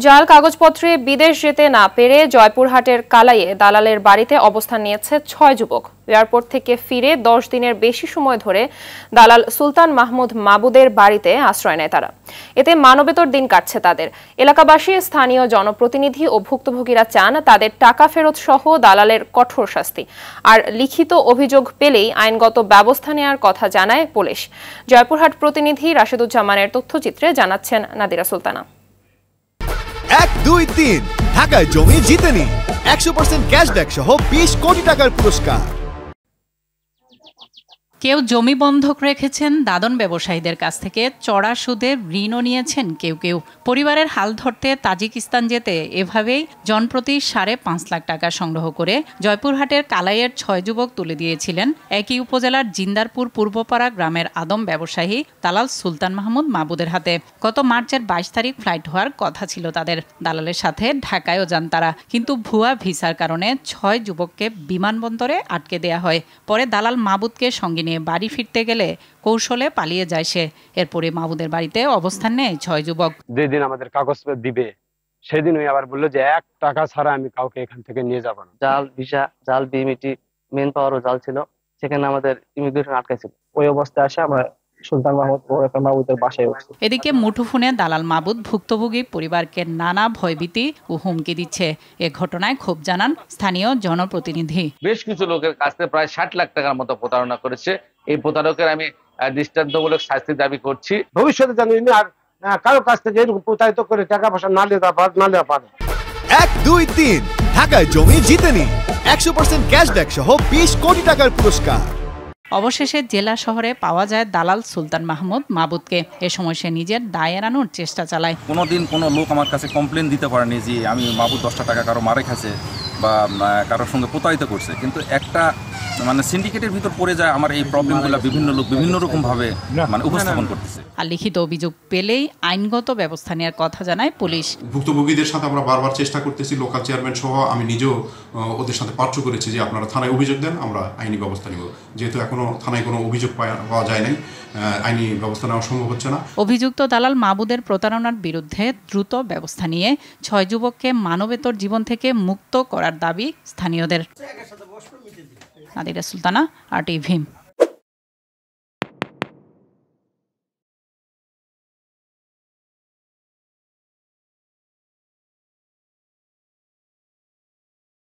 জাল কাগজপত্রে বিদেশ যেতে না পেরে জয়পুরহাটের কালাইয়ে দালালের বাড়িতে অবস্থান নিয়েছে ৬ যুবক। এয়ারপোর্ট থেকে ফিরে ১০ দিনের বেশি সময় ধরে দালাল সুলতান মাহমুদ মাবুদের বাড়িতে আশ্রয় নেয় তারা। এতে মানবেতর দিন কাটছে তাদের। এলাকাবাসী, স্থানীয় জনপ্রতিনিধি ও ভুক্তভোগীরা চান তাদের টাকা ফেরত সহ দালালের কঠোর শাস্তি। আর লিখিত অভিযোগ পেলেই আইনগত ব্যবস্থা নেওয়ার কথা জানায় পুলিশ। জয়পুরহাট প্রতিনিধি রাশেদুজ্জামানের তথ্যচিত্রে জানাচ্ছেন নাদিরা সুলতানা। ১, ২, ৩ ঢাকায় জমি জিতে নিন ১০০% ক্যাশব্যাক সহ ২০ কোটি টাকার পুরস্কার। কেউ জমি বন্ধক রেখেছেন, দাদন ব্যবসায়ীদের কাছ থেকে চড়া সুদে ঋণও নিয়েছেন কেউ। পরিবারের হাল ধরতে তাজিকিস্তান যেতে এভাবেই জনপ্রতি ৫.৫ লাখ টাকা সংগ্রহ করে জয়পুরহাটের কালাইয়ের ৬ যুবক তুলে দিয়েছিলেন একই উপজেলার জিন্দারপুর পূর্বপাড়া গ্রামের আদম ব্যবসায়ী দালাল সুলতান মাহমুদ মাবুদের হাতে। গত মার্চের ২২ তারিখ ফ্লাইট হওয়ার কথা ছিল তাদের। দালালের সাথে ঢাকায়ও যান তারা, কিন্তু ভুয়া ভিসার কারণে ৬ যুবককে বিমানবন্দরে আটকে দেয়া হয়। পরে দালাল মাবুদকে সঙ্গে নিয়ে বাড়ি ফিরতে গেলে কৌশলে পালিয়ে যায় সে। এরপরে মাবুদের বাড়িতে অবস্থান নেয় ৬ যুবক। যেদিন আমাদের কাগজপত্র দিবে সেদিন ওই আবার বললো যে ১ টাকা ছাড়া আমি কাউকে এখান থেকে নিয়ে যাব না। জাল ভিসা, জাল বিএমইটি, মেন পাওয়ারও জাল ছিল, সেখানে আমাদের ইমিগ্রেশন আটকাইছিল। ওই অবস্থায় আসে আমরা সুলতান মাহমুদ ও একটা মাবুদের বাসায় উঠছি। এদিকে মুঠোফোনে দালাল মাবুদ ভুক্তভোগী পরিবারকে নানা ভয়ভীতি ও হুমকি দিচ্ছে। এ ঘটনায় ক্ষোভ জানান স্থানীয় জনপ্রতিনিধি। বেশ কিছু লোকের কাছ থেকে প্রায় ৬০ লাখ টাকার মতো প্রতারণা করেছে। এই প্রতারকের আমি দৃষ্টান্তমূলক শাস্তি দাবি করছি। ভবিষ্যতে জানি আর কারো কাছ থেকে এরকম প্রতারিত করে টাকা পয়সা না নেওয়া পারে। ১, ২, ৩ ঢাকায় জমি জিতে নিন ১০০% ক্যাশব্যাক সহ ২০ কোটি টাকার পুরস্কার। অবশেষে জেলা শহরে পাওয়া যায় দালাল সুলতান মাহমুদ মাবুদকে। এ সময় সে নিজের দায় এড়ানোর চেষ্টা চালায়। কোনোদিন কোনো লোক আমার কাছে কমপ্লেন দিতে পারেনি যে আমি মাবুদ ১০টা টাকা কারো মারে খাচ্ছে বা কারোর সঙ্গে প্রতারিত করছে, কিন্তু একটা সিন্ডিকেটের ভিতর পড়ে যায় আমার এই প্রবলেমগুলো বিভিন্ন লোক বিভিন্ন রকমভাবে উপস্থাপন করতেছে। আর লিখিত অভিযোগ পেলেই আইনগত ব্যবস্থা নেওয়ার কথা জানায় পুলিশ। ভুক্তভোগীদের সাথে আমরা বারবার চেষ্টা করতেছি, লোকাল চেয়ারম্যান সহ আমি নিজেও ওদের সাথে পার্শ্ব করেছি যে আপনারা থানায় অভিযোগ দেন, আমরা আইনি ব্যবস্থা নিব। যেহেতু এখনো থানায় কোনো অভিযোগ পাওয়া যায় নাই, আইনি ব্যবস্থা নেওয়া সম্ভব হচ্ছে না। অভিযুক্ত দালাল মাবুদের প্রতারণার বিরুদ্ধে দ্রুত ব্যবস্থা নিয়ে ৬ যুবককে মানবেতর জীবন থেকে মুক্ত করার দাবি স্থানীয়দের। নাদিরা সুলতানা, RTV।